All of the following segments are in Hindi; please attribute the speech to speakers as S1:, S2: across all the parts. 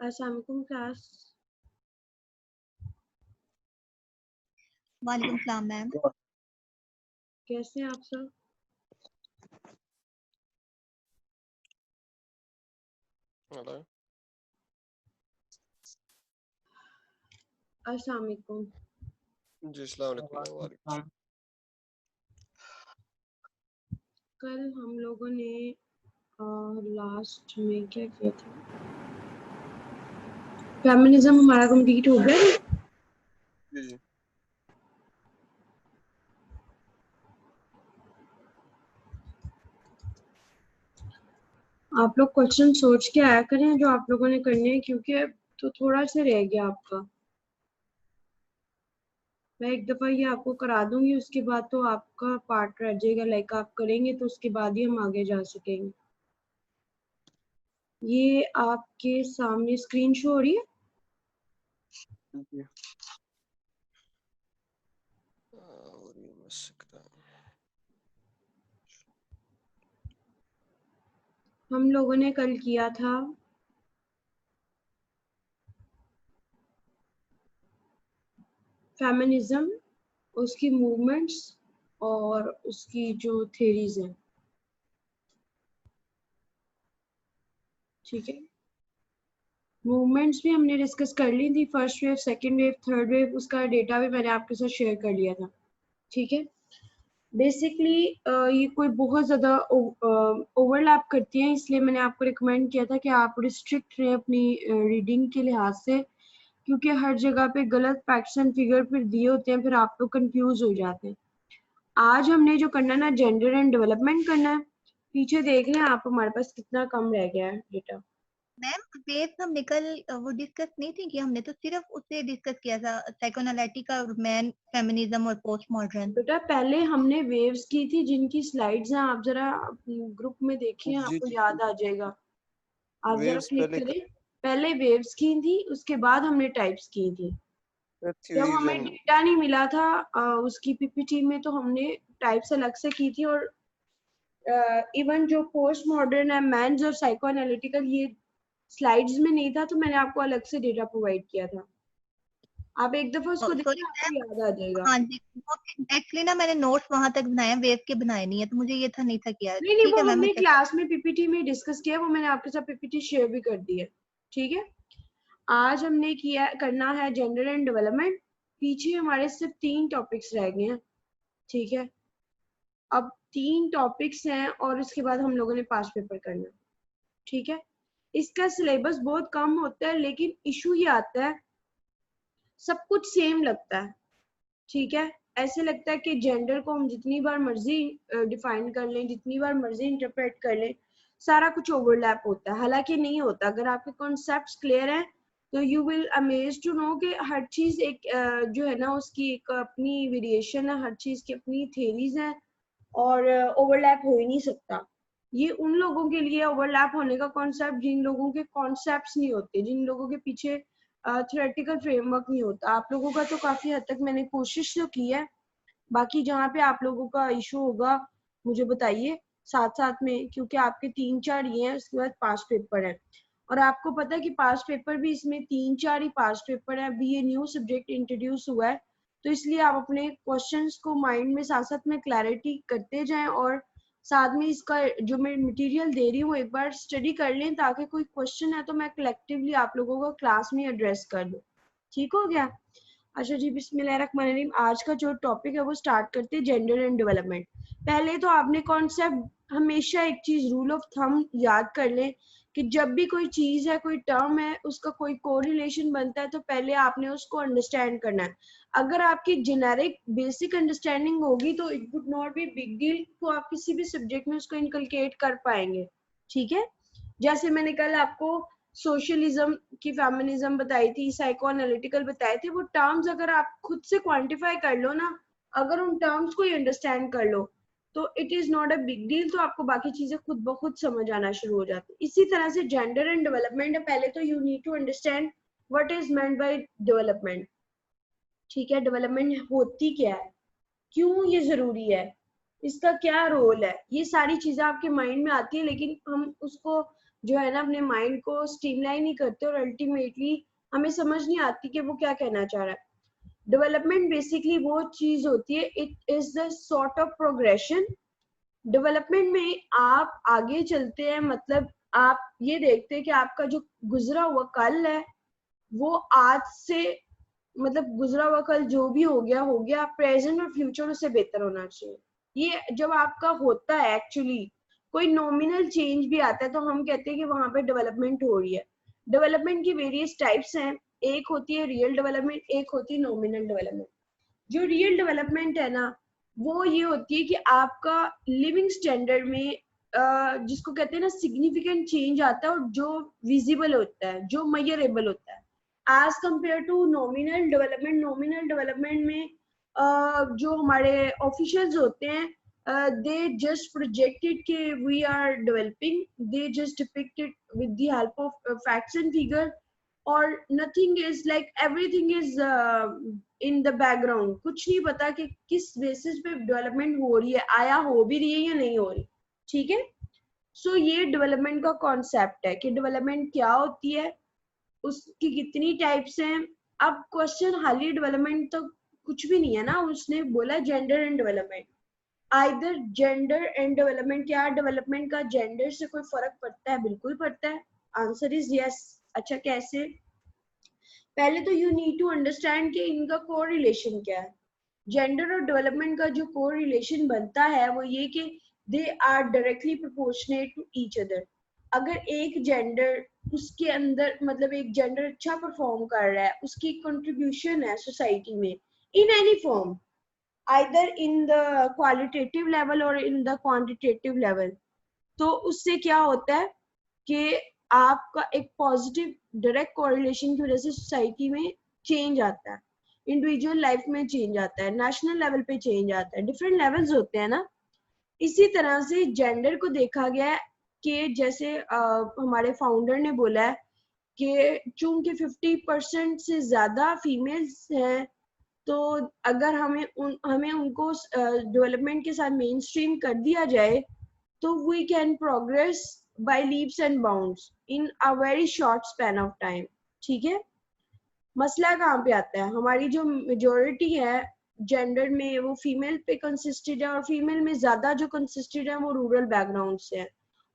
S1: अस्सलाम वालेकुम क्लास।
S2: वालेकुम सलाम मैम।
S1: कैसे हैं आप सब?
S3: हेलो
S1: अस्सलाम वालेकुम।
S3: जी, अस्सलाम वालेकुम। वालेकुम।
S1: कल हम लोगों ने लास्ट में क्या किया था? फेमिनिज्म हमारा कंप्लीट हो गया।
S3: जी
S1: आप लोग क्वेश्चन सोच के आया करें जो आप लोगों ने करने हैं, क्योंकि तो थोड़ा सा रह गया आपका। मैं एक दफा ये आपको करा दूंगी, उसके बाद तो आपका पार्ट रह जाएगा। लाइक आप करेंगे तो उसके बाद ही हम आगे जा सकेंगे। ये आपके सामने स्क्रीन शो हो रही है।
S3: जी और ये मैं सकता हूँ।
S1: हम लोगों ने कल किया था फेमिनिज्म, उसकी मूवमेंट्स और उसकी जो थ्योरीज हैं। ठीक है, मूवमेंट्स भी हमने डिस्कस कर ली थी, first wave, second wave, third wave. उसका डेटा भी मैंने आपके साथ शेयर कर लिया था। ठीक है, बेसिकली ये कोई बहुत ज़्यादा ओवरलैप करती हैं, इसलिए मैंने आपको रिकमेंड किया था कि आप रिस्ट्रिक्ट रहें अपनी रीडिंग के लिहाज से, क्योंकि हर जगह पे गलत फैक्ट्स एंड फिगर फिर दिए होते हैं, फिर आप लोग कंफ्यूज हो जाते हैं। आज हमने जो करना ना, जेंडर एंड डेवलपमेंट करना है। पीछे देख लें आप, हमारे पास कितना कम रह गया है डेटा।
S2: मैम वेव हम निकल वो डिस्कस नहीं थी कि हमने तो सिर्फ उससे डिस्कस किया था, साइकोएनालिटिक का मैन फेमिनिज्म और पोस्ट मॉडर्न।
S1: बेटा पहले हमने वेव्स की थी, जिनकी स्लाइड्स हैं, आप जरा ग्रुप में देखिए,
S3: जी
S1: आपको
S3: जी
S1: याद आ जाएगा। आप जरा
S3: वेव्स
S1: क्लिक
S3: पहले
S1: करें। पहले वेव्स की थी, उसके बाद हमने टाइप्स की थी। जब
S3: थ्योरीज
S1: हमें
S3: एंड
S1: डेटा नहीं मिला था उसकी पीपीटी में, तो हमने टाइप्स अलग से की थी। और इवन जो पोस्ट मॉडर्न है, मेंस और साइको एनालिटिकल, ये स्लाइड्स में नहीं था, तो मैंने आपको अलग से डेटा प्रोवाइड किया था। आप एक दफा उसको
S2: सॉरी
S1: देखिए, आपको
S2: मैम।
S1: याद आ जाएगा।
S2: हाँ जी, एक्चुअली ना मैंने नोट्स वहां तक बनाए, वेव के बनाए नहीं है, तो मुझे ये था नहीं था किया।
S1: नहीं नहीं,
S2: ठीक
S1: वो
S2: है मैम, मैं
S1: हमने
S2: चेक।
S1: क्लास में पीपीटी में डिस्कस किया, वो मैंने आपके साथ पीपीटी शेयर भी कर दी है। ठीक है, आज हमने किया करना है जेंडर एंड डेवलपमेंट। पीछे हमारे सिर्फ 3 टॉपिक्स रह गए हैं। ठीक है, अब 3 टॉपिक्स हैं और उसके बाद हम लोगों ने पास पेपर करना। ठीक है, इसका सिलेबस बहुत कम होता है, लेकिन इशू ये आता है, सब कुछ सेम लगता है। ठीक है, ऐसे लगता है कि जेंडर को हम जितनी बार मर्जी डिफाइन कर लें, जितनी बार मर्जी इंटरप्रेट कर लें, सारा कुछ ओवरलैप होता है। हालांकि नहीं होता। अगर आपके कॉन्सेप्ट्स क्लियर हैं तो you will amaze to know कि हर चीज एक जो है ना, उसकी एक अपनी वेरिएशन है, हर चीज की अपनी थेरीज हैं, और ओवरलैप हो ही नहीं सकता। ये उन लोगों के लिए ओवरलैप होने का कॉन्सेप्ट जिन लोगों के कॉन्सेप्ट्स नहीं होते, जिन लोगों के पीछे थ्योरेटिकल फ्रेमवर्क नहीं होता। आप लोगों का तो काफी हद तक मैंने कोशिश तो की है। बाकी जहाँ पे आप लोगों का इशू होगा मुझे बताइए साथ साथ में, क्योंकि आपके 3-4 ये हैं, उसके बाद पास पेपर है। और आपको पता है कि पास पेपर भी, इसमें 3-4 ही पास पेपर है। अभी ये न्यू सब्जेक्ट इंट्रोड्यूस हुआ है, तो इसलिए आप अपने क्वेश्चंस को माइंड में साथ साथ में क्लैरिटी करते जाएं, और साथ में इसका जो मैं मटेरियल दे रही हूँ एक बार स्टडी कर लें, ताकि कोई क्वेश्चन है तो मैं कलेक्टिवली आप लोगों को क्लास में एड्रेस कर दूँ। ठीक हो गया? अच्छा जी, बिस्मिल्लाहिर्रहमानिर्रहीम। आज का जो टॉपिक है वो स्टार्ट करते हैं, जेंडर एंड डेवलपमेंट। पहले तो आपने कॉन्सेप्ट हमेशा एक चीज रूल ऑफ थंब याद कर लें कि जब भी कोई चीज है, कोई टर्म है, उसका कोई कोरिलेशन बनता है, तो पहले आपने उसको अंडरस्टैंड करना है। अगर आपकी जेनेरिक बेसिक अंडरस्टैंडिंग होगी तो it would not be big deal, तो आप किसी भी सब्जेक्ट में उसको इनकलकेट कर पाएंगे। ठीक है, जैसे मैंने कल आपको सोशलिज्म की फेमिनिज्म बताई थी, साइको एनालिटिकल बताए थे, वो टर्म्स अगर आप खुद से क्वांटिफाई कर लो ना, अगर उन टर्म्स को ही अंडरस्टैंड कर लो, तो it is not a big deal. तो आपको बाकी चीजें खुद ब खुद समझ आना शुरू हो जाती। इसी तरह से जेंडर एंड डेवलपमेंट है, पहले तो you need to understand what is meant by development. ठीक है, डेवलपमेंट होती क्या है, क्यों ये जरूरी है, इसका क्या रोल है, ये सारी चीजें आपके माइंड में आती है, लेकिन हम उसको जो है ना अपने माइंड को स्ट्रीमलाइन नहीं करते और अल्टीमेटली हमें समझ नहीं आती कि वो क्या कहना चाह रहा है। डेवलपमेंट बेसिकली वो चीज होती है, it is the sort of progression. Development में आप आगे चलते हैं, मतलब आप ये देखते हैं कि आपका जो गुजरा हुआ कल है वो आज से, मतलब गुजरा हुआ कल जो भी हो गया, प्रेजेंट और फ्यूचर उससे बेहतर होना चाहिए। ये जब आपका होता है एक्चुअली, कोई नॉमिनल चेंज भी आता है तो हम कहते हैं कि वहां पे डेवलपमेंट हो रही है। डेवलपमेंट की वेरियस टाइप्स हैं, एक होती है रियल डेवलपमेंट, एक होती है नॉमिनल डेवलपमेंट। जो रियल डेवलपमेंट है ना, वो ये होती है कि आपका लिविंग स्टैंडर्ड में जिसको कहते हैं ना सिग्निफिकेंट चेंज आता है और जो विजिबल होता है, जो मेजरेबल होता है, as compared to nominal development. Nominal development में जो हमारे ऑफिशियल्स होते हैं, they just projected कि we are developing, they just depicted with the help of facts and figure, or nothing is like everything is in the background। कुछ नहीं पता कि किस बेसिस पे डेवलपमेंट हो रही है, आया हो भी रही है या नहीं हो रही। ठीक है, सो ये डेवलपमेंट का कॉन्सेप्ट है कि डेवलपमेंट क्या होती है, उसकी कितनी टाइप्स हैं। अब क्वेश्चन हाली डेवलपमेंट तो कुछ भी नहीं है ना, उसने बोला gender and development. Either gender and development, क्या डेवलपमेंट का जेंडर से कोई फर्क पड़ता है? बिल्कुल पड़ता है, आंसर इज यस। अच्छा कैसे? पहले तो यू नीड टू अंडरस्टैंड कि इनका कोरिलेशन क्या है। जेंडर और डेवलपमेंट का जो कोरिलेशन बनता है वो ये कि they are directly proportionate to each other. अगर एक जेंडर, उसके अंदर मतलब एक जेंडर अच्छा परफॉर्म कर रहा है, उसकी कंट्रीब्यूशन है सोसाइटी में in any form, either in the qualitative level और इन द क्वांटिटेटिव लेवल, तो उससे क्या होता है कि आपका एक पॉजिटिव डायरेक्ट कोरिलेशन की वजह से सोसाइटी में चेंज आता है, इंडिविजुअल लाइफ में चेंज आता है, नेशनल लेवल पे चेंज आता है, डिफरेंट लेवल्स होते हैं ना। इसी तरह से जेंडर को देखा गया है कि जैसे हमारे फाउंडर ने बोला है कि चूंकि 50% से ज्यादा फीमेल्स हैं, तो अगर हमें उनको डेवलपमेंट के साथ मेन स्ट्रीम कर दिया जाए तो we can progress by leaps and bounds in a very short span of time. ठीक है, मसला कहाँ पे आता है? हमारी जो मेजोरिटी है जेंडर में वो फीमेल पे कंसिस्टेड है, और फीमेल में ज्यादा जो कंसिस्टेड है वो रूरल बैकग्राउंड से है,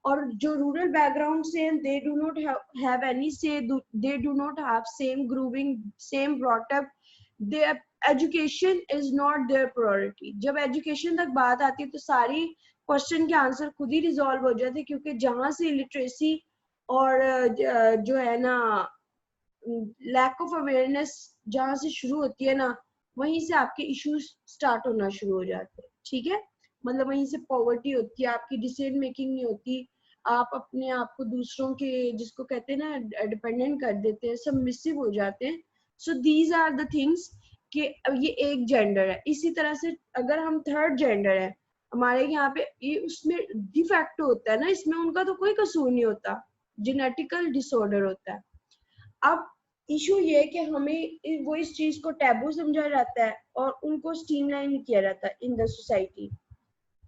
S1: और जो रूरल बैकग्राउंड से हैं they do not have any say, they do not have same grooming, same brought up, their education is not their priority. जब एजुकेशन तक बात आती है तो सारी क्वेश्चन के आंसर खुद ही रिजॉल्व हो जाते हैं, क्योंकि जहां से लिटरेसी और जो है ना लैक ऑफ अवेयरनेस जहां से शुरू होती है ना, वहीं से आपके इश्यूज स्टार्ट होना शुरू हो जाते हैं। ठीक है, मतलब वहीं से पॉवर्टी होती है, आपकी डिसीजन मेकिंग नहीं होती, आप अपने आप को दूसरों के, जिसको कहते हैं ना डिपेंडेंट कर देते हैं, सबमिसिव हो जाते हैं। So these are the things कि ये एक जेंडर है। इसी तरह से अगर हम थर्ड जेंडर है हमारे यहाँ पे, ये उसमें डिफेक्ट होता है ना, इसमें उनका तो कोई कसूर नहीं होता, जेनेटिकल डिसऑर्डर होता है। अब इशू ये है कि हमें वो इस चीज को टैबू समझा जाता है और उनको स्ट्रीमलाइन किया जाता है इन द सोसाइटी,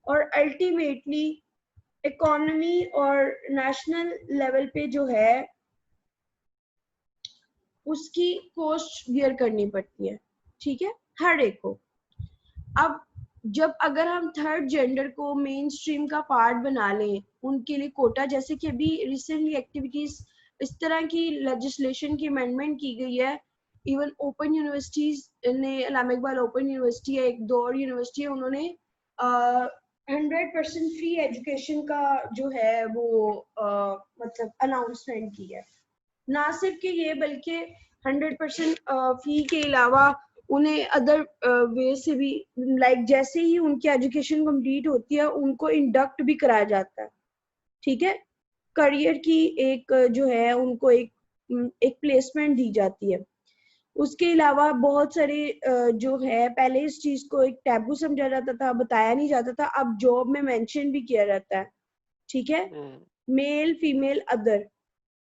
S1: और अल्टीमेटली इकोनॉमी और नेशनल लेवल पे जो है उसकी कॉस्ट बियर करनी पड़ती है। ठीक है, हर एक को। अब जब अगर हम थर्ड जेंडर को मेन स्ट्रीम का पार्ट बना लें, उनके लिए कोटा, जैसे कि अभी रिसेंटली एक्टिविटीज इस तरह की लेजिस्लेशन की अमेंडमेंट की गई है, इवन ओपन यूनिवर्सिटीज ने, इस्लामिक इकबाल ओपन यूनिवर्सिटी है, एक दो और यूनिवर्सिटी है, उन्होंने 100% फ्री एजुकेशन का जो है वो मतलब अनाउंसमेंट की है। ना सिर्फ कि ये, बल्कि 100% फी के अलावा उन्हें अदर वे से भी, लाइक जैसे ही उनकी एजुकेशन कंप्लीट होती है उनको इंडक्ट भी कराया जाता है। ठीक है, करियर की एक जो है उनको एक प्लेसमेंट दी जाती है। उसके अलावा बहुत सारे जो है, पहले इस चीज को एक टैबू समझा जाता था, बताया नहीं जाता था, अब जॉब में मेंशन भी किया जाता है। ठीक है, मेल फीमेल अदर,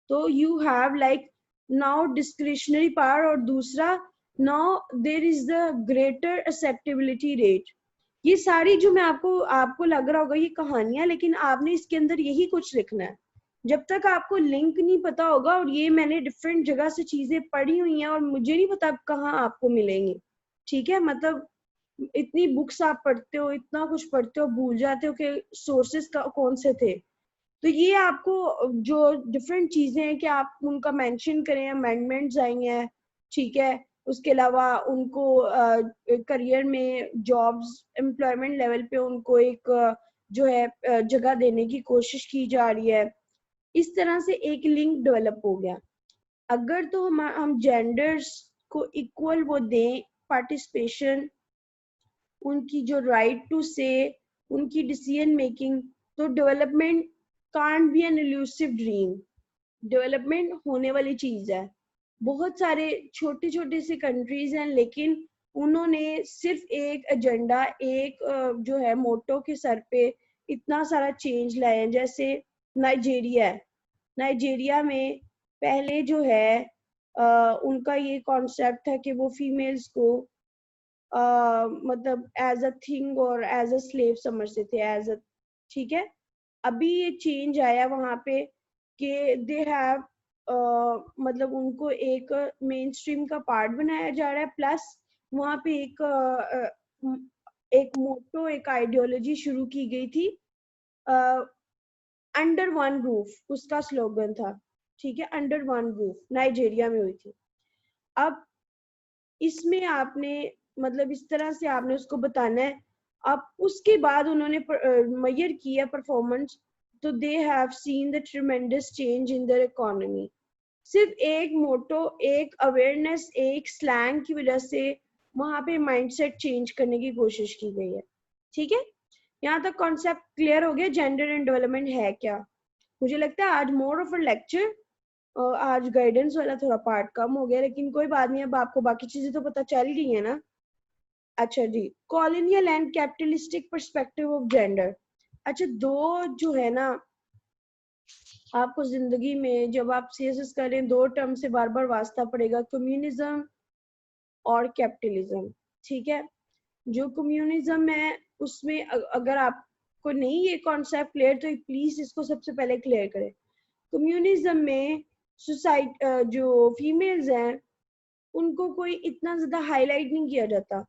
S1: तो you have like now discretionary power, और दूसरा now there is the greater acceptability rate. ये सारी जो मैं आपको लग रहा होगा ये कहानियां, लेकिन आपने इसके अंदर यही कुछ लिखना है। जब तक आपको लिंक नहीं पता होगा, और ये मैंने डिफरेंट जगह से चीजें पढ़ी हुई हैं और मुझे नहीं पता कहाँ आपको मिलेंगी, ठीक है। मतलब इतनी बुक्स आप पढ़ते हो, इतना कुछ पढ़ते हो, भूल जाते हो कि सोर्सेस कौन से थे। तो ये आपको जो डिफरेंट चीजें हैं कि आप उनका मेंशन करें, अमेंडमेंट्स आई हैं, ठीक है। उसके अलावा उनको करियर में जॉब्स, एम्प्लॉयमेंट लेवल पे उनको एक जो है जगह देने की कोशिश की जा रही है। इस तरह से एक लिंक डेवलप हो गया। अगर तो हम जेंडर्स को इक्वल वो दें पार्टिसिपेशन, उनकी जो राइट टू से, उनकी डिसीजन मेकिंग, तो development can't be an elusive dream. Development होने वाली चीज है। बहुत सारे छोटे छोटे से कंट्रीज हैं, लेकिन उन्होंने सिर्फ एक एजेंडा, एक जो है मोटो के सर पे इतना सारा चेंज लाए हैं। जैसे नाइजीरिया है, नाइजीरिया में पहले जो है उनका ये कॉन्सेप्ट है कि वो फीमेल्स को मतलब एज अ थिंग और एज अ स्लेव समझते थे, एज अ, ठीक है। अभी ये चेंज आया वहां पे कि दे हैव मतलब उनको एक मेन स्ट्रीम का पार्ट बनाया जा रहा है, प्लस वहां पे एक मोटो, एक आइडियोलॉजी शुरू की गई थी, अंडर वन रूफ उसका स्लोगन था, ठीक है। अंडर वन रूफ नाइजीरिया में हुई थी। अब इसमें आपने मतलब इस तरह से आपने उसको बताना है। अब उसके बाद उन्होंने मेजर किया परफॉर्मेंस, तो they have seen the ट्रेमेंडस change in their economy. सिर्फ एक मोटो, एक अवेयरनेस, एक स्लैंग की वजह से वहां पे माइंडसेट चेंज करने की कोशिश की गई है, ठीक है। यहाँ तक कॉन्सेप्ट क्लियर हो गया जेंडर एंड डेवलपमेंट है क्या। मुझे लगता है आज मोर ऑफ अ लेक्चर, आज गाइडेंस वाला थोड़ा पार्ट कम हो गया, लेकिन कोई बात नहीं, अब आपको बाकी चीजें तो पता चल गई है ना। अच्छा जी, colonial and capitalistic perspective of gender. अच्छा, दो जो है ना, आपको जिंदगी में जब आप सीएसएस करें, दो टर्म से बार बार वास्ता पड़ेगा, कम्युनिज्म और कैपिटलिज्म, ठीक है। जो कम्युनिज्म है उसमें अगर आपको नहीं ये कॉन्सेप्ट क्लियर, तो प्लीज इसको सबसे पहले क्लियर करें। कम्युनिज्म में सोसाइटी जो फीमेल्स हैं उनको कोई इतना ज्यादा हाईलाइट नहीं किया जाता।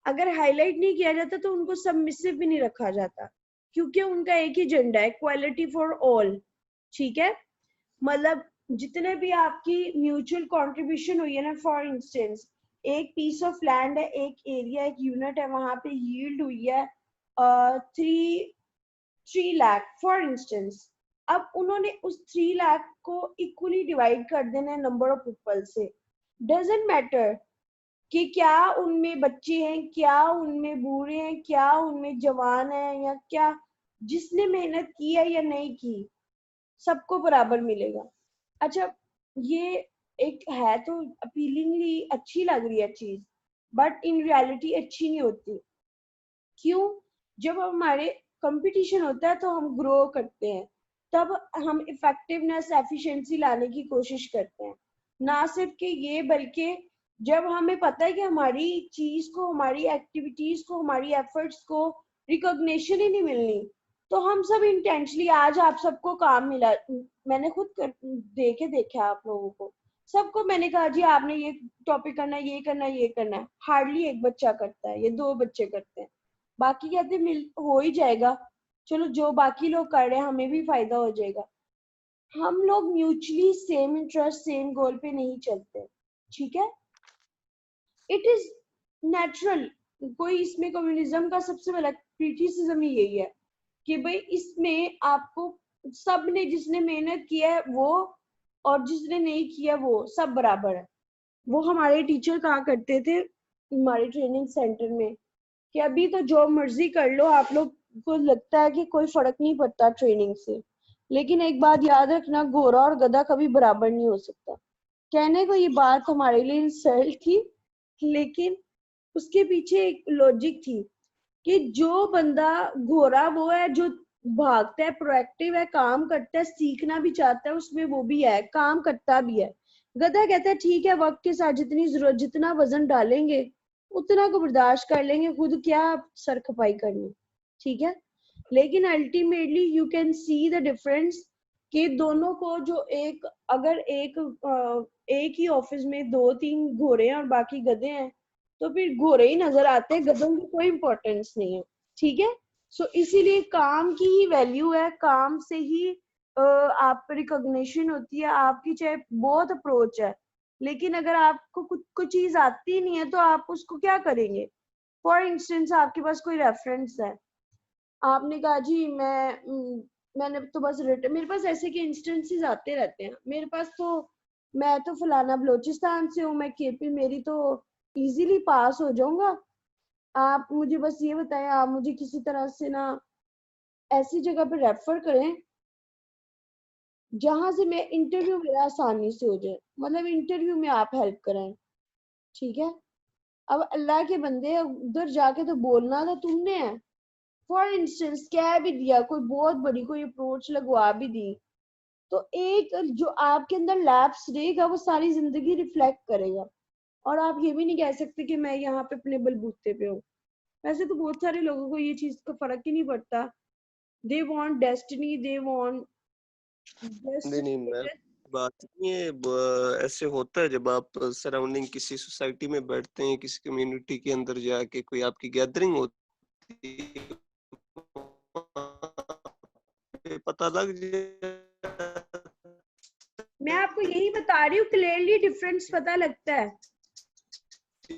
S1: अगर हाईलाइट नहीं किया जाता तो उनको सबमिसिव भी नहीं रखा जाता, क्योंकि उनका एक ही एजेंडा है, इक्वालिटी फॉर ऑल, ठीक है। मतलब जितने भी आपकी म्यूचुअल कंट्रीब्यूशन हुई है ना, फॉर इंस्टेंस एक पीस ऑफ लैंड है, एक एरिया, एक यूनिट है, वहां पे यील्ड हुई है 3 लाख फॉर इंस्टेंस। अब उन्होंने उस 3 लाख को इक्वली डिवाइड कर देना है नंबर ऑफ पीपल से। डजेंट मैटर कि क्या उनमें बच्चे हैं, क्या उनमें बूढ़े हैं, क्या उनमें जवान है, या क्या जिसने मेहनत की है या नहीं की, सबको बराबर मिलेगा। अच्छा, ये एक है तो अपीलिंगली अच्छी लग रही है चीज, बट इन रियलिटी अच्छी नहीं होती। क्यों? जब हमारे कंपटीशन होता है तो हम ग्रो करते हैं, तब हम इफेक्टिवनेस, एफिशिएंसी लाने की कोशिश करते हैं। ना सिर्फ कि ये, बल्कि जब हमें पता है कि हमारी चीज को, हमारी एक्टिविटीज को, हमारी एफर्ट्स को रिकॉग्निशन ही नहीं मिलनी, तो हम सब इंटेंशनली, आज आप सबको काम मिला, मैंने खुद देखा आप लोगों को, सबको मैंने कहा जी आपने ये टॉपिक करना है, ये करना है, ये करना है। हार्डली एक बच्चा करता है, ये 2 बच्चे करते हैं, बाकी कहते मिल हो ही जाएगा, चलो जो बाकी लोग कर रहे हैं हमें भी फायदा हो जाएगा। हम लोग म्यूचुअली सेम इंटरेस्ट, सेम गोल पे नहीं चलते, ठीक है। It is natural. कोई इसमें कम्युनिज्म का सबसे बड़ा क्रिटिसिज्म ही यही है कि भाई इसमें आपको सब ने, जिसने मेहनत किया है वो और जिसने नहीं किया वो सब बराबर है। वो हमारे टीचर कहा करते थे हमारे ट्रेनिंग सेंटर में कि अभी तो जो मर्जी कर लो, आप लोग को लगता है कि कोई फर्क नहीं पड़ता ट्रेनिंग से, लेकिन एक बात याद रखना, घोड़ा और गधा कभी बराबर नहीं हो सकता। कहने को ये बात हमारे लिए इंसल्ट थी, लेकिन उसके पीछे एक लॉजिक थी कि जो बंदा घोड़ा वो है जो भागता है, प्रोएक्टिव है, काम करता है, सीखना भी चाहता है, उसमें वो भी है, काम करता भी है। गधा कहता है ठीक है, वक्त के साथ जितनी जरूरत, जितना वजन डालेंगे उतना को बर्दाश्त कर लेंगे, खुद क्या सर खपाई करनी, ठीक है। लेकिन ultimately you can see the difference कि दोनों को जो अगर एक ही ऑफिस में 2-3 घोड़े हैं और बाकी गधे हैं, तो फिर घोड़े ही नजर आते हैं, गधों की कोई इंपॉर्टेंस नहीं है। ठीक है, सो इसीलिए काम की ही वैल्यू है, काम से ही आप रिकॉग्निशन होती है आपकी, चाहे बहुत अप्रोच है, लेकिन अगर आपको कुछ चीज आती नहीं है तो आप उसको क्या करेंगे। फॉर इंस्टेंस आपके पास कोई रेफरेंस है, आपने कहा जी मैंने तो बस रिटर्न, मेरे पास ऐसे के इंस्टेंसेस आते रहते हैं मेरे पास, तो मैं तो फलाना बलोचिस्तान से हूँ, मैं केपी, मेरी तो इजीली पास हो जाऊंगा, आप मुझे बस ये बताएं, आप मुझे किसी तरह से ना ऐसी जगह पे रेफर करें जहां से मैं इंटरव्यू मेरा आसानी से हो जाए, मतलब इंटरव्यू में आप हेल्प करें। ठीक है, अब अल्लाह के बंदे उधर जाके तो बोलना तो तुमने है। फॉर इंस्टेंस कह भी दिया, कोई बहुत बड़ी कोई अप्रोच लगवा भी दी, तो एक जो आपके अंदर लैप्स रहेगा वो सारी जिंदगी रिफ्लेक्ट करेगा, और आप ये भी नहीं कह सकते कि मैं यहाँ पे अपने बलबूते पे हूँ। वैसे तो बहुत सारे लोगों को ये चीज का फर्क ही नहीं पड़ता, they want destiny, they want
S3: नहीं नहीं मैं बात नहीं है, ऐसे होता है जब आप सराउंडिंग किसी सोसाइटी में बैठते हैं, किसी कम्युनिटी के अंदर जाके कोई आपकी गैदरिंग होती है, पता लग जाए
S1: मैं आपको यही बता रही हूँ, क्लियरली डिफरेंस पता लगता है।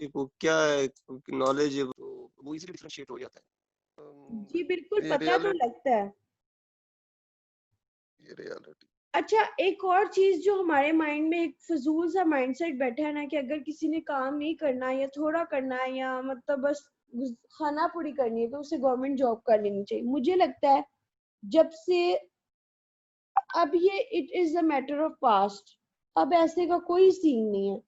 S3: वो क्या है, नॉलेज है, वो इजीली डिफरेंशिएट हो जाता है।
S1: जी बिल्कुल
S3: ये
S1: पता तो
S3: रियलिटी,
S1: लगता है।
S3: ये रियलिटी।
S1: अच्छा, एक और चीज जो हमारे माइंड में एक फजूल सा माइंडसेट बैठा है ना, कि अगर किसी ने काम नहीं करना या थोड़ा करना है या मतलब बस खाना पूरी करनी है तो उसे गवर्नमेंट जॉब कर लेनी चाहिए। मुझे लगता है जब से अब ये it is a matter of past, अब ऐसे का कोई सीन नहीं है।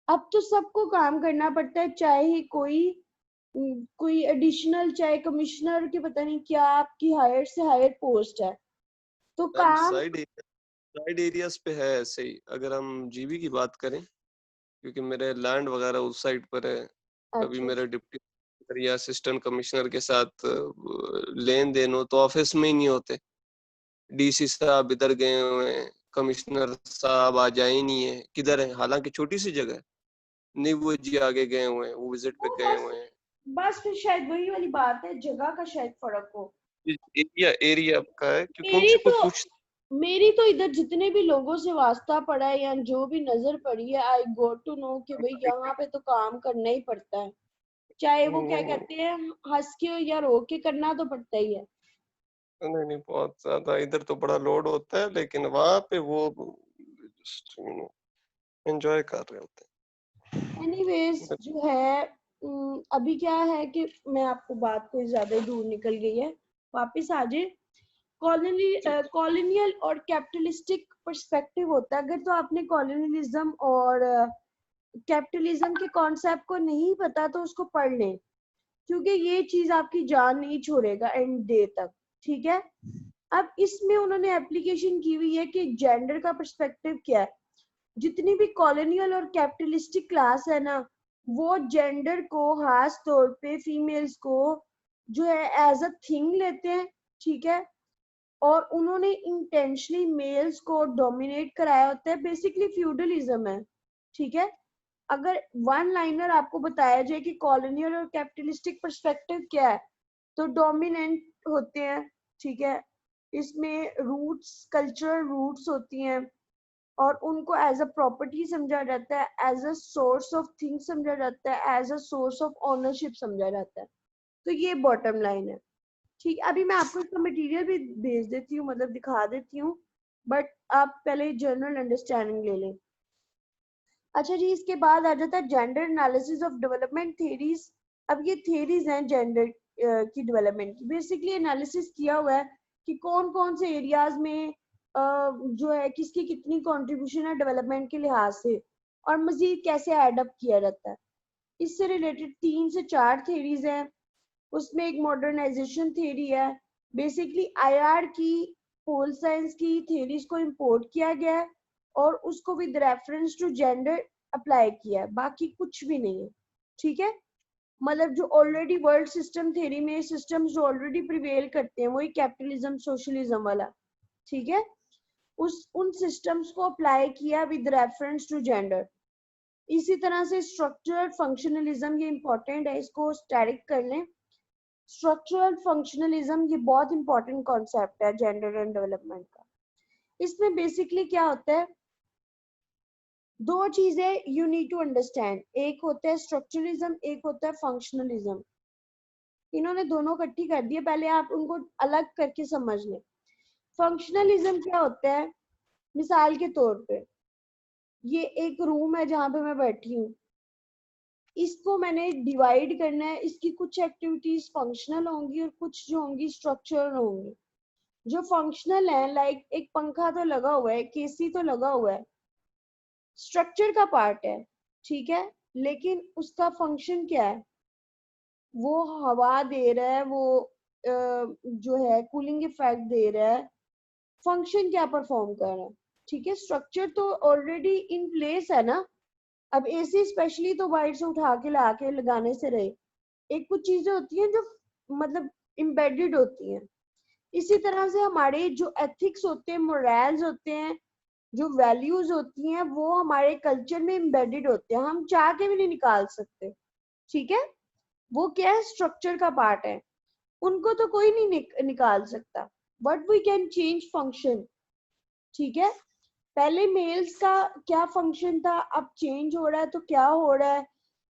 S1: अब तो सबको काम करना पड़ता है, चाहे कोई एडिशनल, चाहे कमिश्नर के पता नहीं क्या आपकी हायर से हायर पोस्ट है, तो काम।
S3: साइड एरियाज पे है ऐसे ही। अगर हम जीबी की बात करें, क्योंकि मेरे लैंड वगैरह उस साइड पर है, कभी
S1: अच्छा,
S3: मेरे डिप्टी या असिस्टेंट कमिश्नर के साथ लेन देन हो तो ऑफिस में ही नहीं होते, डीसी साहब इधर गए हुए हैं, कमिश्नर साहब आ जाए ही नहीं है, किधर है, हालांकि छोटी सी जगह है, नहीं वो जी आगे गए हुए हैं, वो विजिट पे
S1: वो
S3: गए
S1: बस
S3: हुए हैं।
S1: बस फिर शायद वही वाली बात है, जगह का शायद फर्क हो।
S3: एरिया एरिया का है, क्योंकि
S1: मेरी
S3: उनसे कोई
S1: तो
S3: पूछ।
S1: मेरी तो इधर जितने भी लोगों से वास्ता पड़ा है या जो भी नजर पड़ी है, आई गो टू नो कि भाई यहाँ पे तो काम करना ही पड़ता है, चाहे वो क्या
S3: नहीं
S1: कहते हैं, हंस के या रो के, करना तो पड़ता ही है।
S3: नहीं नहीं, बहुत ज्यादा इधर तो बड़ा लोड होता है, लेकिन वहां पे वो एंजॉय कर रहे होते
S1: एनीवेज
S3: हैं।
S1: जो है, अभी क्या है कि मैं आपको बात कोई ज्यादा दूर निकल गई है, वापस आ जाए। कॉलोनियल और कैपिटलिस्टिक पर्सपेक्टिव होता है, अगर तो आपने कॉलोनियलिज्म और कैपिटलिज्म के कॉन्सेप्ट को नहीं पता तो उसको पढ़ लें, क्योंकि ये चीज आपकी जान नहीं छोड़ेगा एंड डे तक। ठीक है, अब इसमें उन्होंने एप्लीकेशन की हुई है कि जेंडर का पर्सपेक्टिव क्या है। जितनी भी कॉलोनियल और कैपिटलिस्टिक क्लास है ना, वो जेंडर को खास तौर पे फीमेल्स को जो है एज अ थिंग लेते हैं। ठीक है, और उन्होंने इंटेंशनली मेल्स को डोमिनेट कराया होता है, बेसिकली फ्यूडलिज्म है। ठीक है, अगर वन लाइनर आपको बताया जाए कि कॉलोनियल और कैपिटलिस्टिक पर्सपेक्टिव क्या है, तो डोमिनेंट होते हैं। ठीक है, इसमें रूट्स, कल्चरल रूट्स होती हैं, और उनको एज अ प्रॉपर्टी समझा जाता है, as a source of thing समझा जाता है, as a source of ownership समझा जाता है। तो ये बॉटम लाइन है। ठीक, अभी मैं आपको इसका मटेरियल भी भेज देती हूँ, मतलब दिखा देती हूँ, बट आप पहले जनरल अंडरस्टैंडिंग ले लें। अच्छा जी, इसके बाद आ जाता है gender analysis of development theories. अब ये थेरीज हैं जेंडर की डेवलपमेंट की, बेसिकली एनालिसिस किया हुआ है कि कौन कौन से एरियाज में जो है किसकी कितनी कंट्रीब्यूशन है डेवलपमेंट के लिहाज से, और मजीद कैसे एडअप किया जाता है। इससे रिलेटेड 3 से 4 थेरीज हैं। उसमें एक मॉडर्नाइजेशन थ्योरी है, बेसिकली आईआर की पोल साइंस की थ्योरीज को इंपोर्ट किया गया है और उसको with reference to gender apply किया है, बाकी कुछ भी नहीं है। ठीक है, मतलब जो ऑलरेडी वर्ल्ड सिस्टम थ्योरी में सिस्टम्स जो ऑलरेडी प्रिवेल करते हैं वही कैपिटलिज्म सोशलिज्म वाला। ठीक है, उन सिस्टम्स को अप्लाई किया विद रेफरेंस टू जेंडर। इसी तरह से स्ट्रक्चरल फंक्शनलिज्म, ये इंपॉर्टेंट है, इसको स्टैटिक कर लें। स्ट्रक्चरल फंक्शनलिज्म ये बहुत इंपॉर्टेंट कॉन्सेप्ट है जेंडर एंड डेवलपमेंट का। इसमें बेसिकली क्या होता है, दो चीजें यू नीड टू अंडरस्टैंड, एक होता है स्ट्रक्चरलिज्म, एक होता है फंक्शनलिज्म। इन्होंने दोनों इकट्ठी कर दिए, पहले आप उनको अलग करके समझ लें। फंक्शनलिज्म क्या होता है, मिसाल के तौर पे ये एक रूम है जहां पे मैं बैठी हूँ, इसको मैंने डिवाइड करना है, इसकी कुछ एक्टिविटीज फंक्शनल होंगी और कुछ जो होंगी स्ट्रक्चरल होंगी। जो फंक्शनल है, लाइक एक पंखा तो लगा हुआ है, केसी तो लगा हुआ है, स्ट्रक्चर का पार्ट है, ठीक है, लेकिन उसका फंक्शन क्या है, वो हवा दे रहा है, वो जो है कूलिंग इफेक्ट दे रहा है, फंक्शन क्या परफॉर्म कर रहा है, ठीक है। स्ट्रक्चर तो ऑलरेडी इन प्लेस है ना। अब एसी स्पेशली तो बाहर से उठा के ला के लगाने से रहे, एक कुछ चीजें होती हैं जो मतलब इम्बेडेड होती हैं। इसी तरह से हमारे जो एथिक्स होते हैं, मोरल्स होते हैं, जो वैल्यूज होती हैं, वो हमारे कल्चर में इम्बेडेड होते हैं, हम चाह के भी नहीं निकाल सकते, ठीक है। वो क्या है, स्ट्रक्चर का पार्ट है, उनको तो कोई नहीं निकाल सकता, but we can change function, ठीक है। पहले मेल्स का क्या फंक्शन था, अब चेंज हो रहा है तो क्या हो रहा है,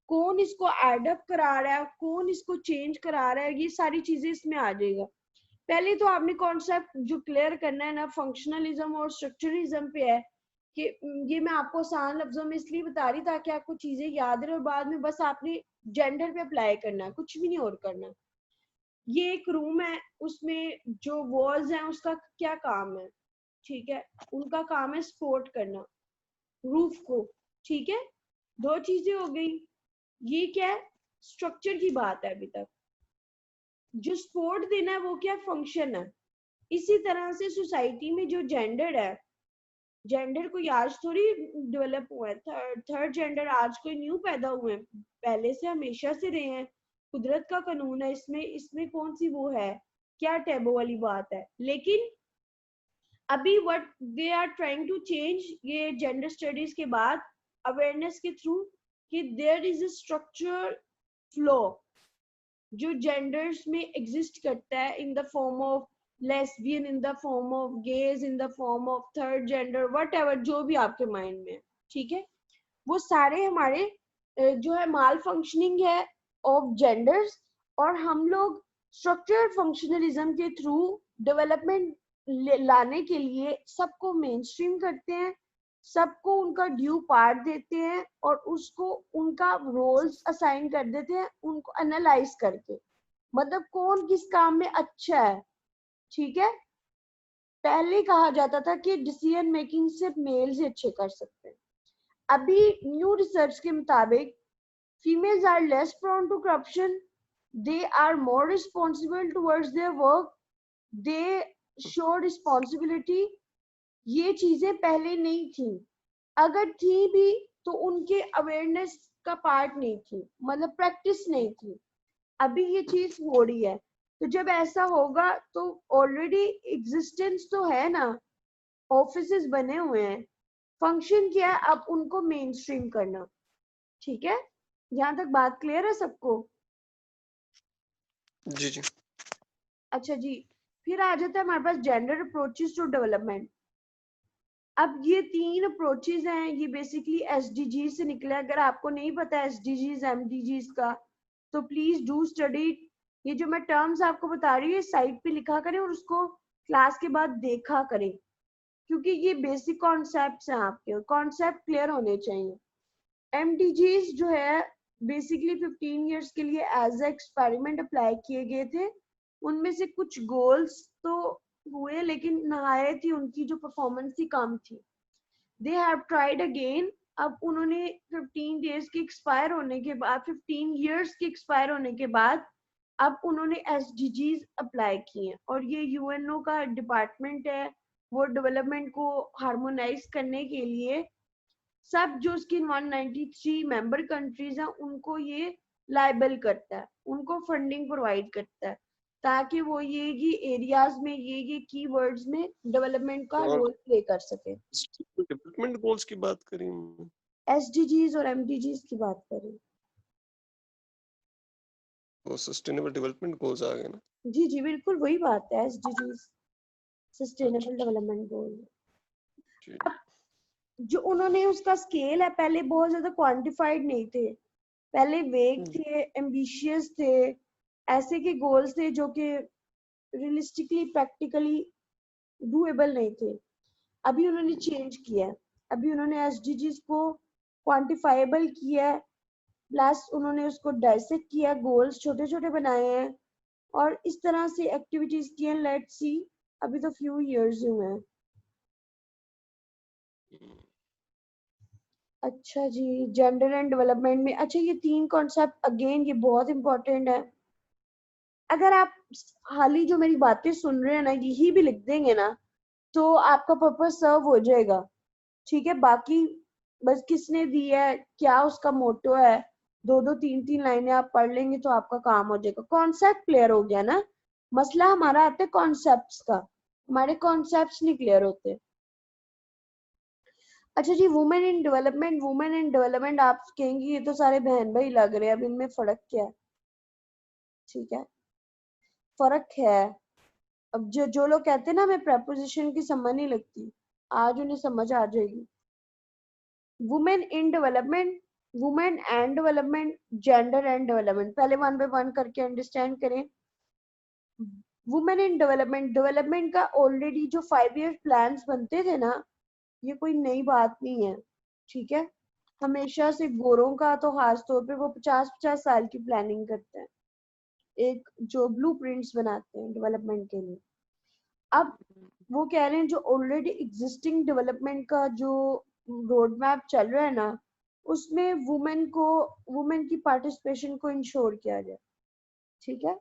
S1: कौन इसको एडअप करा रहा है, कौन इसको चेंज करा रहा है, ये सारी चीजें इसमें आ जाएगा। पहले तो आपने कॉन्सेप्ट जो क्लियर करना है ना, फंक्शनलिज्म और स्ट्रक्चरलिज्म पे है, कि ये मैं आपको आसान लफ्जों में इसलिए बता रही ताकि आपको चीजें याद रहे और बाद में बस आपने जेंडर पे अप्लाई करना है, कुछ भी नहीं और करना। ये एक रूम है, उसमें जो वॉल्स हैं उसका क्या काम है, ठीक है, उनका काम है सपोर्ट करना रूफ को, ठीक है। दो चीजें हो गई, ये क्या है, स्ट्रक्चर की बात है अभी तक। जो सपोर्ट देना है वो क्या फंक्शन है। इसी तरह से सोसाइटी में जो जेंडर है, जेंडर कोई आज थोड़ी डेवलप हुआ है, थर्ड जेंडर आज कोई न्यू पैदा हुए हैं, पहले से हमेशा से रहे हैं, कुदरत का कानून है, इसमें कौन सी वो है, क्या टैबू वाली बात है। लेकिन अभी what they are trying to change, ये जेंडर स्टडीज के बाद अवेयरनेस के थ्रू, कि there is a structure flow जो जेंडर्स में एग्जिस्ट करता है, in the form of lesbian, in the form of gays, in the form of third gender, whatever जो भी आपके माइंड में है, ठीक है। वो सारे हमारे जो है माल फंक्शनिंग है ऑफ जेंडर्स, और हम लोग स्ट्रक्चरल फंक्शनलिज्म के थ्रू डेवलपमेंट लाने के लिए सबको मेन स्ट्रीम करते हैं, सबको उनका ड्यू पार्ट देते हैं और उसको उनका रोल्स असाइन कर देते हैं, उनको एनालाइज करके, मतलब कौन किस काम में अच्छा है, ठीक है। पहले कहा जाता था कि डिसीजन मेकिंग सिर्फ मेल्स ही अच्छे कर सकते हैं, अभी न्यू रिसर्च के मुताबिक females are less prone to corruption, they are more responsible towards their work, they show responsibility। ये चीजें पहले नहीं थी, अगर थी भी तो उनके अवेयरनेस का पार्ट नहीं थी, मतलब प्रैक्टिस नहीं थी। अभी ये चीज हो रही है, तो जब ऐसा होगा तो ऑलरेडी एग्जिस्टेंस तो है ना, ऑफिसेस बने हुए हैं, फंक्शन क्या है, अब उनको मेन स्ट्रीम करना, ठीक है। यहाँ तक बात क्लियर है सबको?
S3: जी जी।
S1: अच्छा जी, फिर आ जाता है हमारे पास जेंडर अप्रोचेस टू डेवलपमेंट। अब ये 3 अप्रोचेस हैं, ये बेसिकली एसडीजी से निकले। अगर आपको नहीं पता एसडीजीज एमडीजीज का तो प्लीज डू स्टडी। ये जो मैं टर्म्स आपको बता रही हूँ साइट पे लिखा करें और उसको क्लास के बाद देखा करें, क्योंकि ये बेसिक कॉन्सेप्ट्स हैं, आपके कॉन्सेप्ट क्लियर होने चाहिए। एमडीजीज जो है बेसिकली 15 इयर्स के लिए एज ए एक्सपेरिमेंट अप्लाई किए गए थे, उनमें से कुछ गोल्स तो हुए लेकिन नहायत ही उनकी जो परफॉर्मेंस थी कम थी। दे हैव ट्राइड अगेन, अब उन्होंने 15 डेज के एक्सपायर होने के बाद, 15 इयर्स के एक्सपायर होने के बाद अब उन्होंने एसडीजीज अप्लाई किए हैं, और ये यूएनओ का डिपार्टमेंट है, वो डेवलपमेंट को हार्मोनाइज करने के लिए सब जो उसकी 193 मेंबर कंट्रीज हैं उनको ये लाइबल करता है, उनको फंडिंग प्रोवाइड करता है, ताकि वो ये एरियाज में ये कीवर्ड्स में डेवलपमेंट का
S3: और
S1: रोल प्ले कर सके।
S3: डेवलपमेंट गोल्स की बात करी हमने।
S1: एसडीजीज और एमडीजीज की बात करें।
S3: वो सस्टेनेबल डेवलपमेंट गोल्स आ गए ना।
S1: जी जी बिल्कुल वही बात है, एसडीजीज सस्टेनेबल
S3: अच्छा,
S1: डेवलपमेंट गोल।
S3: जी।
S1: अब जो उन्होंने उसका स्केल है, पहले बहुत ज्यादा क्वांटिफाइड नहीं थे, पहले वेग थे, एम्बिशियस थे, ऐसे के गोल्स थे जो कि रियलिस्टिकली प्रैक्टिकली डूएबल नहीं थे। अभी उन्होंने चेंज किया है, अभी उन्होंने एसडीजीज को क्वांटिफाइबल किया है, प्लस उन्होंने उसको डाइसेक्ट किया, गोल्स छोटे छोटे बनाए हैं और इस तरह से एक्टिविटीज की हैं। लेट्स सी, अभी तो फ्यू इयर्स हुए हैं। अच्छा जी, जेंडर एंड डेवलपमेंट में, अच्छा ये 3 कॉन्सेप्ट अगेन ये बहुत इंपॉर्टेंट है। अगर आप हाल ही जो मेरी बातें सुन रहे हैं ना, यही भी लिख देंगे ना, तो आपका पर्पस सर्व हो जाएगा। ठीक है, बाकी बस किसने दी है, क्या उसका मोटो है, 2-2 3-3 लाइनें आप पढ़ लेंगे तो आपका काम हो जाएगा। कॉन्सेप्ट क्लियर हो गया ना, मसला हमारा आता है कॉन्सेप्ट्स का, हमारे कॉन्सेप्ट्स नहीं क्लियर होते। अच्छा जी, women in development, women in development आप कहेंगी ये तो सारे बहन भाई लग रहे हैं, अब इनमें फर्क क्या है? ठीक है, फर्क है। अब जो लोग कहते हैं ना हमें प्रेपोजिशन की समझ नहीं लगती, आज उन्हें समझ आ जाएगी। Women in development, women and development, gender and development, पहले 1 बाय 1 करके अंडरस्टैंड करें। वुमेन इन डेवलपमेंट, डेवलपमेंट का ऑलरेडी जो 5 ईयर प्लान्स बनते थे ना, ये कोई नई बात नहीं है। ठीक है, हमेशा से गोरों का तो खास तौर पे वो 50-50 साल की प्लानिंग करते हैं, एक जो ब्लूप्रिंट्स बनाते हैं डेवलपमेंट के लिए। अब वो कह रहे हैं जो ऑलरेडी एग्जिस्टिंग डेवलपमेंट का जो रोड मैप चल रहा है ना, उसमें वुमेन की पार्टिसिपेशन को इंश्योर किया जाए। ठीक है,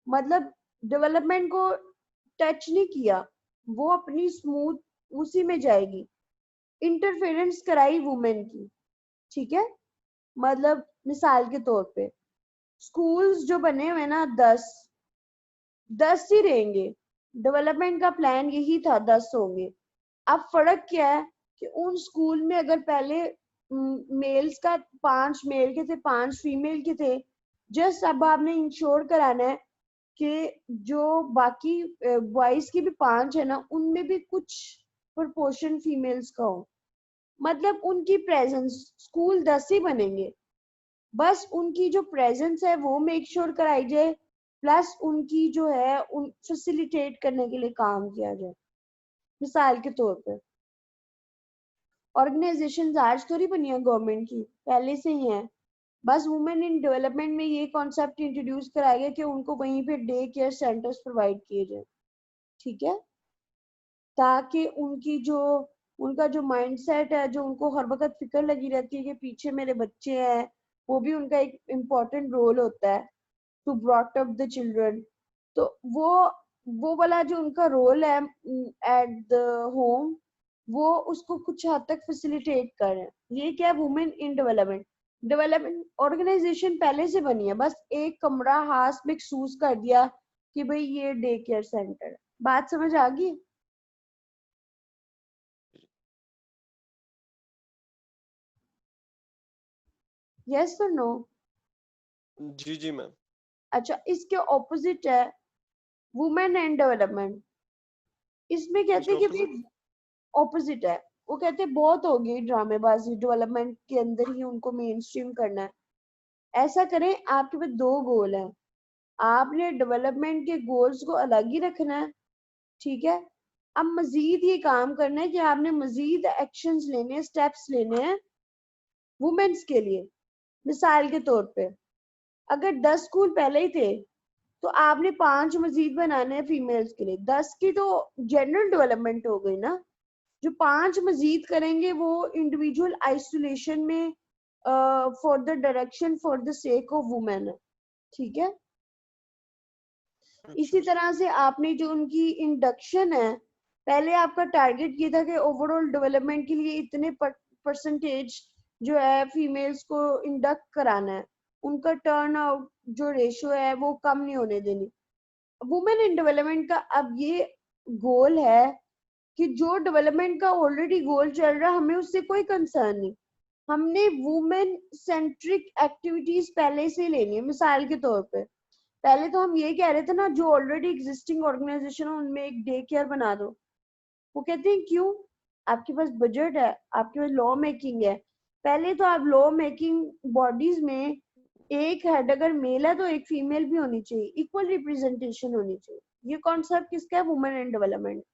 S1: मतलब डेवलपमेंट को टच नहीं किया, वो अपनी स्मूथ उसी में जाएगी, इंटरफेरेंस कराई वुमेन की। ठीक है, मतलब मिसाल के तौर पे स्कूल्स जो बने हुए ना 10 ही रहेंगे, डेवलपमेंट का प्लान यही था 10 होंगे। अब फर्क क्या है कि उन स्कूल में अगर पहले मेल्स का 5 मेल के थे, 5 फीमेल के थे, जस्ट अब आपने इंश्योर कराना है कि जो बाकी बॉयज की भी 5 है ना, उनमें भी कुछ प्रोपोर्शन फीमेल्स का हो, मतलब उनकी प्रेजेंस, स्कूल 10 ही बनेंगे, बस उनकी जो प्रेजेंस है वो मेक श्योर कराई जाए, प्लस उनकी जो है उन फैसिलिटेट करने के लिए काम किया जाए। मिसाल के तौर पे ऑर्गेनाइजेशंस आज थोड़ी बनी है गवर्नमेंट की, पहले से ही है, बस वुमेन इन डेवलपमेंट में ये कॉन्सेप्ट इंट्रोड्यूस कराया गया कि उनको वहीं पे डे केयर सेंटर्स प्रोवाइड किए जाए। ठीक है, ताकि उनका जो माइंडसेट है, जो उनको हर वक्त फिक्र लगी रहती है कि पीछे मेरे बच्चे हैं, वो भी उनका एक इम्पोर्टेंट रोल होता है to brought up the children. तो वो वाला जो उनका रोल है एट द होम, वो उसको कुछ हद तक फैसिलिटेट कर रहे हैं। ये क्या, women in development. Development organisation पहले से बनी है, बस एक कमरा हाथ में महसूस कर दिया कि भाई ये डे केयर सेंटर। बात समझ आ गई? यस और नो?
S3: जी जी मैम।
S1: अच्छा, इसके ऑपोजिट है वुमेन एंड डेवलपमेंट। इसमें कहते
S3: इसके
S1: हैं कि
S3: ऑपोजिट।
S1: भाई ऑपोजिट है, वो कहते हैं बहुत हो गई ड्रामेबाजी, डेवलपमेंट के अंदर ही उनको मेन स्ट्रीम करना है। ऐसा करें, आपके पास 2 गोल हैं, आपने डेवलपमेंट के गोल्स को अलग ही रखना है। ठीक है, अब मजीद ये काम करना है कि आपने मजीद एक्शंस लेने हैं, स्टेप्स लेने हैं वुमेन्स के लिए। मिसाल के तौर पे अगर 10 स्कूल पहले ही थे, तो आपने 5 मजीद बनाने हैं फीमेल्स के लिए, 10 की तो जनरल डेवलपमेंट हो गई ना। जो 5 मजीद करेंगे वो इंडिविजुअल आइसोलेशन में for the direction for the sake of women है। ठीक है, इसी तरह से आपने जो उनकी इंडक्शन है, पहले आपका टारगेट ये था कि ओवरऑल डेवलपमेंट के लिए इतने परसेंटेज जो है फीमेल्स को इंडक्ट कराना है, उनका टर्न आउट जो रेशियो है वो कम नहीं होने देनी। वुमेन इन डेवलपमेंट का अब ये गोल है कि जो डेवलपमेंट का ऑलरेडी गोल चल रहा है हमें उससे कोई कंसर्न नहीं, हमने वुमेन सेंट्रिक एक्टिविटीज पहले से लेनी है। मिसाल के तौर पे पहले तो हम ये कह रहे थे ना, जो ऑलरेडी एग्जिस्टिंग ऑर्गेनाइजेशन है उनमें एक डे केयर बना दो। वो कहते हैं क्यों, आपके पास बजट है, आपके पास लॉ मेकिंग है। पहले तो आप लॉ मेकिंग बॉडीज में एक हेड अगर मेल है तो एक फीमेल भी होनी चाहिए, इक्वल रिप्रेजेंटेशन होनी चाहिए। ये कॉन्सेप्ट किसका है, वुमेन एंड डेवलपमेंट।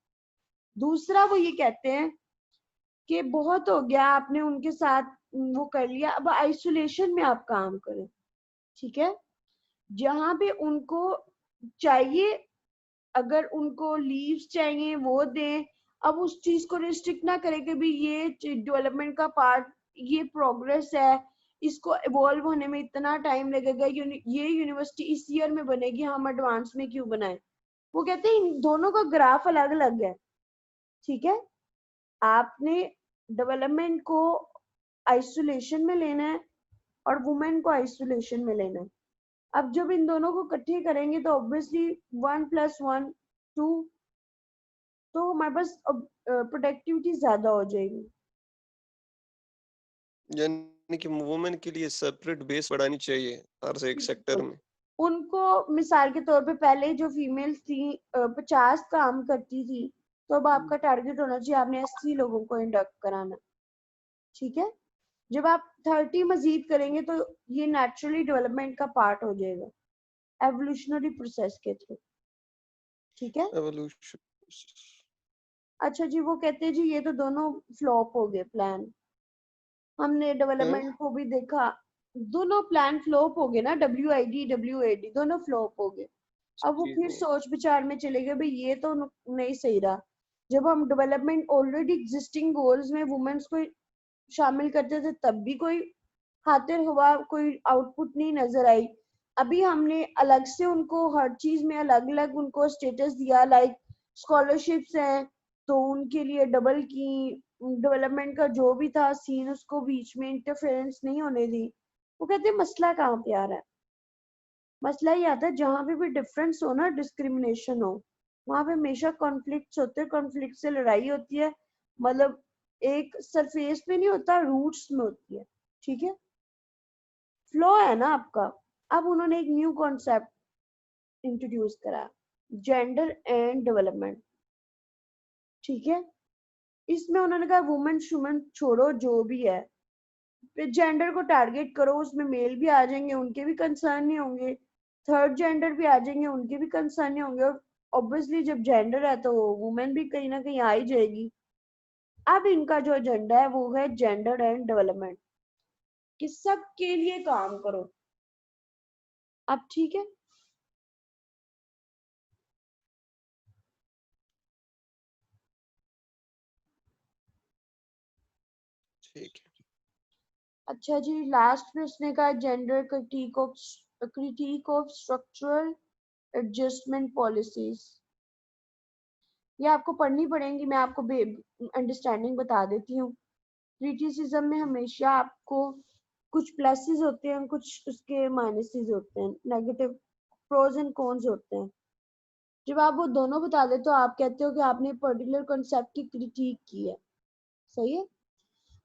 S1: दूसरा वो ये कहते हैं कि बहुत हो गया आपने उनके साथ वो कर लिया, अब आइसोलेशन में आप काम करें। ठीक है, जहां पे उनको चाहिए, अगर उनको लीव्स चाहिए वो दें। अब उस चीज को रिस्ट्रिक्ट ना करें कि भी ये डेवलपमेंट का पार्ट, ये प्रोग्रेस है, इसको इवॉल्व होने में इतना टाइम लगेगा, ये यूनिवर्सिटी इस ईयर में बनेगी, हम एडवांस में क्यों बनाए। वो कहते हैं इन दोनों का ग्राफ अलग अलग है। ठीक है, आपने डेवलपमेंट को आइसोलेशन में लेना है और वुमेन को आइसोलेशन में लेना है। अब जब इन दोनों को इकट्ठे करेंगे तो ऑब्वियसली 1 + 1 2, तो हमारे पास प्रोडक्टिविटी ज्यादा हो जाएगी।
S3: यानी कि वुमेन के लिए सेपरेट बेस बढ़ानी चाहिए हर एक सेक्टर में।
S1: उनको मिसाल के तौर पे पहले जो फीमेल्स थी 50 काम करती थी, तो अब आपका टारगेट होना चाहिए आपने 80 लोगों को इंडक्ट कराना। ठीक है, जब आप 30 मजीद करेंगे तो ये नेचुरली डेवलपमेंट का पार्ट हो जाएगा एवोल्यूशनरी प्रोसेस के थ्रू। ठीक है,
S3: एवोल्यूशन।
S1: अच्छा जी, वो कहते हैं जी ये तो दोनों फ्लॉप हो गए प्लान, हमने डेवलपमेंट को भी देखा, दोनों प्लान फ्लॉप हो गए ना, WID दोनों फ्लॉप हो गए। अब वो फिर सोच विचार में चले गए भाई ये तो नहीं सही रहा। जब हम डेवलपमेंट ऑलरेडी एग्जिस्टिंग गोल्स में वुमेन्स को शामिल करते थे तब भी कोई खातिर हुआ कोई आउटपुट नहीं नजर आई। अभी हमने अलग से उनको हर चीज में अलग अलग उनको स्टेटस दिया, लाइक स्कॉलरशिप्स हैं तो उनके लिए डबल की, डेवलपमेंट का जो भी था सीन उसको बीच में इंटरफेरेंस नहीं होने दी। वो कहते हैं मसला कहाँ पे आ रहा है, मसला ये आता है जहां पे भी डिफरेंस हो ना, डिस्क्रिमिनेशन हो, वहां पे हमेशा कॉन्फ्लिक्ट्स होते हैं, कॉन्फ्लिक्ट से लड़ाई होती है, मतलब एक सरफेस पे नहीं होता, रूट्स में होती है। ठीक है, फ्लो है ना आपका। अब उन्होंने एक न्यू कॉन्सेप्ट इंट्रोड्यूस करा, जेंडर एंड डेवलपमेंट। ठीक है, इसमें उन्होंने कहा वुमेन शुमन छोड़ो जो भी है, फिर जेंडर को टारगेट करो, उसमें मेल भी आ जाएंगे उनके भी कंसर्न नहीं होंगे, थर्ड जेंडर भी आ जाएंगे उनके भी कंसर्न नहीं होंगे, और ऑब्वियसली जब जेंडर है तो वुमेन भी कहीं ना कहीं आ ही जाएगी। अब इनका जो एजेंडा है वो है जेंडर एंड डेवलपमेंट, कि सबके लिए काम करो। अब ठीक है,
S3: ठीक है।
S1: अच्छा जी, लास्ट में उसने कहा gender critique of structural adjustment policies. ये आपको पढ़नी पड़ेंगी, मैं आपको अंडरस्टैंडिंग बता देती हूँ। क्रिटिसिज्म में हमेशा आपको कुछ प्लसेस होते हैं, कुछ उसके माइनसेस होते हैं, नेगेटिव प्रोज एंड कॉन्स होते हैं। जब आप वो दोनों बता दे तो आप कहते हो कि आपने पर्टिकुलर कॉन्सेप्ट की क्रिटिक की है। सही है,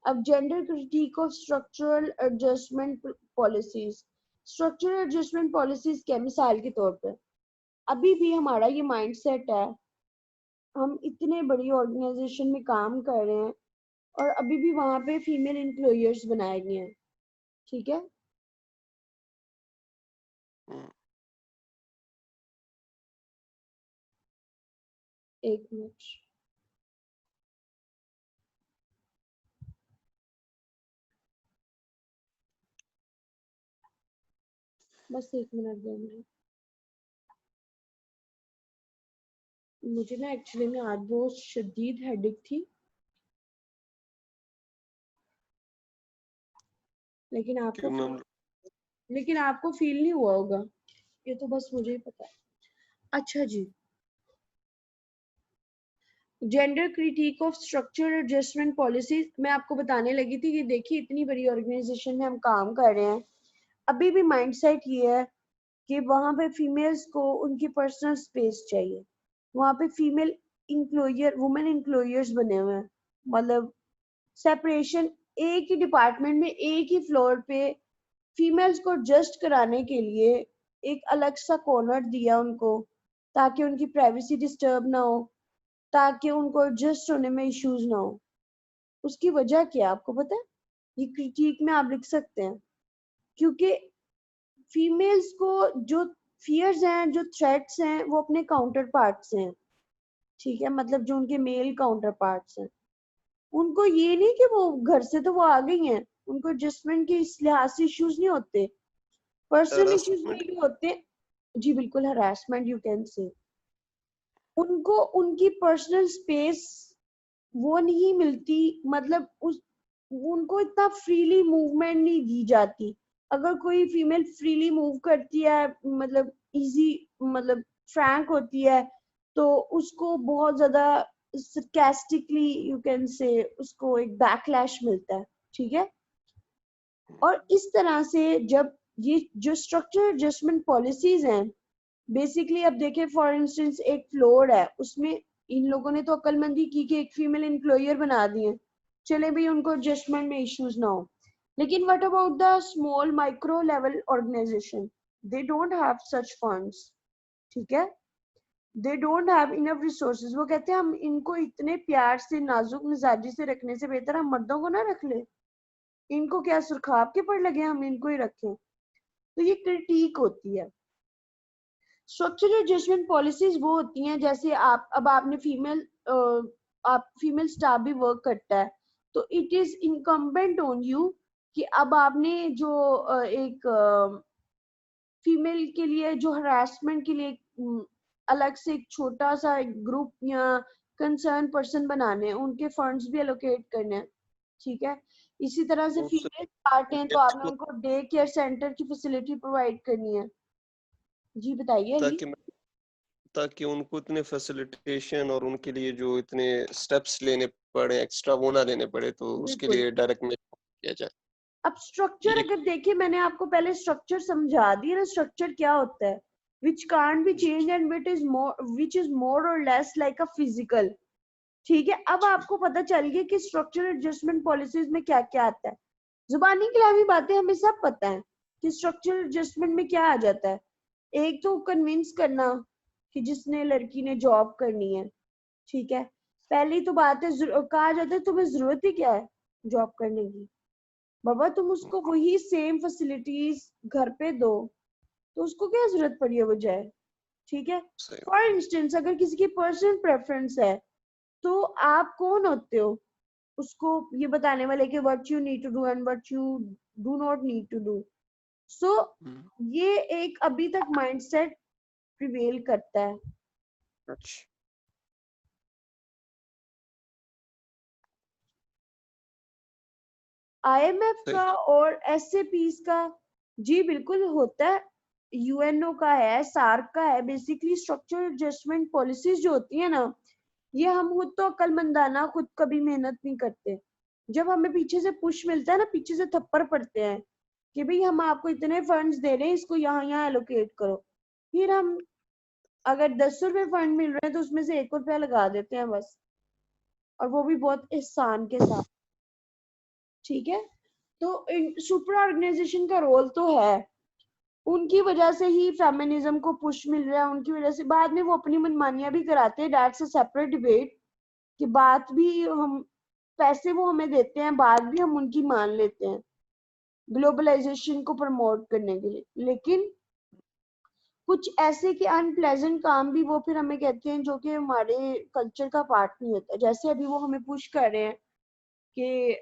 S1: अब gender critique of structural adjustment policies. Structural adjustment policies क्या, मिसाल के तौर पर अभी भी हमारा ये माइंडसेट है, हम इतने बड़ी ऑर्गेनाइजेशन में काम कर रहे हैं और अभी भी वहां पे फीमेल एम्प्लॉयर्स बनाए गए हैं। ठीक है, एक मिनट, बस एक मिनट दो मिनट। मुझे ना एक्चुअली में आज बहुत शदीद हेडेक थी, लेकिन आपको लेकिन आपको फील नहीं हुआ होगा, ये तो बस मुझे ही पता है। अच्छा जी, gender critique of structural adjustment policies मैं आपको बताने लगी थी कि देखिए इतनी बड़ी ऑर्गेनाइजेशन में हम काम कर रहे हैं, अभी भी माइंडसेट ये है कि वहां पे फीमेल्स को उनकी पर्सनल स्पेस चाहिए। वहां पे फीमेल इंक्लोयर वुमेन इंक्लोयर्स बने हुए हैं, मतलब सेपरेशन, एक ही डिपार्टमेंट में एक ही फ्लोर पे फीमेल्स को एडजस्ट कराने के लिए एक अलग सा कॉर्नर दिया उनको, ताकि उनकी प्राइवेसी डिस्टर्ब ना हो, ताकि उनको एडजस्ट होने में इश्यूज ना हो। उसकी वजह क्या है आपको पता है? ये क्रिटिक में आप लिख सकते हैं, क्योंकि फीमेल्स को जो फियर्स हैं, जो थ्रेट्स हैं, वो अपने काउंटर पार्ट से हैं, ठीक है, मतलब जो उनके मेल काउंटर पार्ट्स हैं, उनको ये नहीं कि वो घर से तो वो आ गई हैं, उनको एडजस्टमेंट के इस लिहाज से इश्यूज नहीं होते, पर्सनल इश्यूज
S3: Harassment
S1: नहीं होते। जी बिल्कुल, हरासमेंट यू कैन से। उनको उनकी पर्सनल स्पेस वो नहीं मिलती, मतलब उस उनको इतना फ्रीली मूवमेंट नहीं दी जाती। अगर कोई फीमेल फ्रीली मूव करती है, मतलब इजी, मतलब फ्रैंक होती है, तो उसको बहुत ज्यादा sarcastically यू कैन से उसको एक बैकलैश मिलता है, ठीक है। और इस तरह से जब ये जो स्ट्रक्चर एडजस्टमेंट पॉलिसीज हैं, बेसिकली अब देखें फॉर इंस्टेंस एक फ्लोर है, उसमें इन लोगों ने तो अक्लमंदी की कि एक फीमेल एम्प्लॉयर बना दिए, चले भाई उनको एडजस्टमेंट में इश्यूज ना हो। लेकिन what about the small micro level organisation? They don't have such funds, ठीक है, they don't have enough resources. वो कहते हैं हम इनको इतने प्यार से नाजुक मिजाजी से रखने से बेहतर हम मर्दों को ना रख ले, इनको क्या सुरखाब के पड़ लगे, हम इनको ही रखें। तो ये क्रिटिक होती है। स्ट्रक्चरल एडजस्टमेंट पॉलिसीज वो होती हैं, जैसे अब आपने फीमेल आप फीमेल स्टाफ भी वर्क करता है, तो it is incumbent on you कि अब आपने जो एक फीमेल के लिए जो हरासमेंट के लिए अलग से एक छोटा सा ग्रुप या कंसर्न पर्सन बनाने हैं, उनके फंड्स भी एलोकेट करने हैं, ठीक है। इसी तरह से
S3: उससे
S1: फीमेल पार्ट हैं, तो आपने उनको डे केयर सेंटर की फैसिलिटी प्रोवाइड करनी है। जी बताइए अली।
S3: ताकि उनको इतने फैसिलिटेशन और उनके लिए जो इतने स्टेप्स लेने पड़े एक्स्ट्रा वो ना लेने पड़े, तो उसके
S1: बिल्कुल।
S3: लिए डायरेक्ट में किया जाए।
S1: अब स्ट्रक्चर
S3: ये
S1: अगर देखिए, मैंने आपको पहले स्ट्रक्चर समझा दिया ना, स्ट्रक्चर क्या होता है, which can't be changed and which is more or less like a physical, ठीक है। अब आपको पता चल गया कि स्ट्रक्चर एडजस्टमेंट पॉलिसीज में क्या क्या आता है। जुबानी कलामी बातें हमें सब पता है कि स्ट्रक्चर एडजस्टमेंट में क्या आ जाता है। एक तो कन्विंस करना कि जिसने लड़की ने जॉब करनी है, ठीक है, पहली तो बात है, कहा जाता है तुम्हें जरूरत ही क्या है जॉब करने की, बाबा तुम उसको वही सेम फैसिलिटीज घर पे दो, तो उसको क्या जरूरत पड़ी है वो जाए, ठीक है।
S3: सही
S1: फॉर इंस्टेंस अगर किसी की पर्सनल प्रेफरेंस है, तो आप कौन होते हो उसको ये बताने वाले कि what you need to do and what you do not need to do. So ये एक अभी तक माइंडसेट प्रिवेल करता है।
S3: अच्छा।
S1: आईएमएफ
S3: सही।
S1: का और एसएपीस का, जी बिल्कुल होता है, यूएनओ का है, सार्क का है। बेसिकली स्ट्रक्चरल एडजस्टमेंट पॉलिसीज जो होती है ना, ये हम खुद तो अक्लमंदाना खुद कभी मेहनत नहीं करते। जब हमें पीछे से पुश मिलता है ना, पीछे से थप्पड़ पड़ते हैं कि भाई हम आपको इतने फंड्स दे रहे हैं, इसको यहाँ यहाँ एलोकेट करो, फिर हम अगर 10 रुपए फंड मिल रहे हैं तो उसमें से 1 रुपया लगा देते हैं बस, और वो भी बहुत एहसान के साथ, ठीक है। तो सुपर ऑर्गेनाइजेशन का रोल तो है, उनकी वजह से ही फेमिनिज्म को पुश मिल रहा है, उनकी वजह से बाद में वो अपनी मनमानियां भी कराते हैं, दैट्स अ सेपरेट डिबेट, कि बात भी हम पैसे वो हमें देते हैं, बात भी हम उनकी मान लेते हैं ग्लोबलाइजेशन को प्रमोट करने के लिए। लेकिन कुछ ऐसे कि अनप्लेजेंट काम भी वो फिर हमें कहते हैं जो कि हमारे कल्चर का पार्ट नहीं होता, जैसे अभी वो हमें पुश कर रहे हैं कि